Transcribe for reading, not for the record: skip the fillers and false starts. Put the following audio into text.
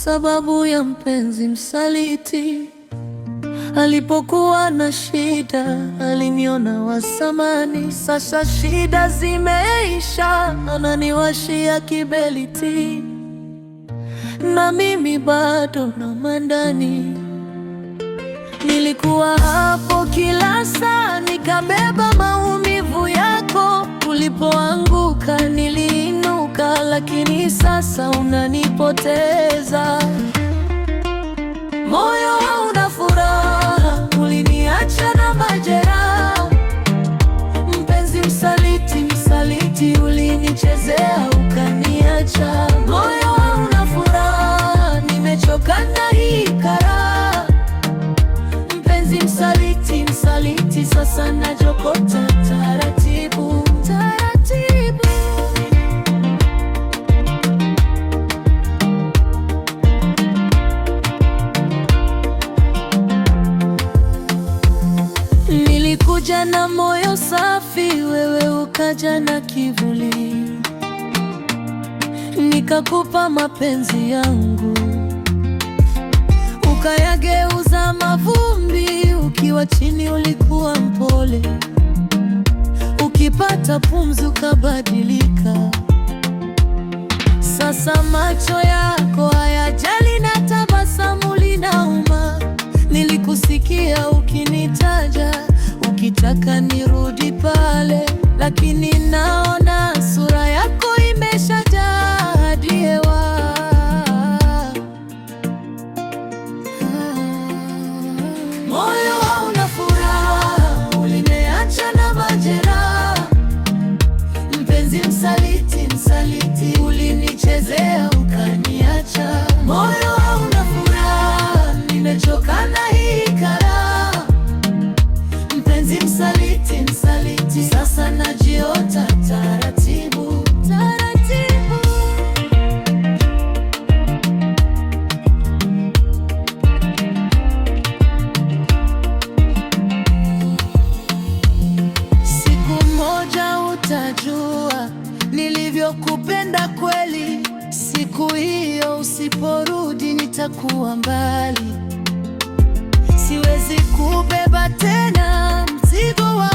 sababu ya mpenzi msaliti. Alipokuwa na shida, aliniona wa thamani. Sasa shida zimeisha, ananiwashia kiberiti, na mimi bado nauma ndani. Nilikuwa hapo kila saa, nikabeba maumivu yako. Ulipoanguka niliinuka, lakini sasa unanipoteza. Moyo hauna furaha, uliniacha na majeraha. Mpenzi msaliti, msaliti, ulinichezea ukaniacha. Moyo hauna furaha, nimechoka na hii karaha. Mpenzi msaliti, msaliti, sasa najokota taratibu, taratibu. Nilikuja na moyo safi, wewe ukaja na kivuli. Nikakupa mapenzi yangu, ukayageuza mavumbi. Ukiwa chini ulikuwa mpole, ukipata pumzi ukabadilika. Sasa macho yako hayajali na tabasamu linauma. Nilikusikia ukinitaja, ukitaka nirudi pale, lakini naona sura yako imeshajaa hadi hewa. Moyo hauna furaha, uliniacha na majeraha. Mpenzi msaliti, msaliti, ulinichezea ukaniacha. Moyo hauna furaha, nimechoka na hii karaha. Mpenzi msaliti, msaliti, sasa najiota taratibu, taratibu. Siku moja utajua nilivyokupenda kweli. Siku hiyo usiporudi nitakuwa mbali. Siwezi kubeba tena mzigo wa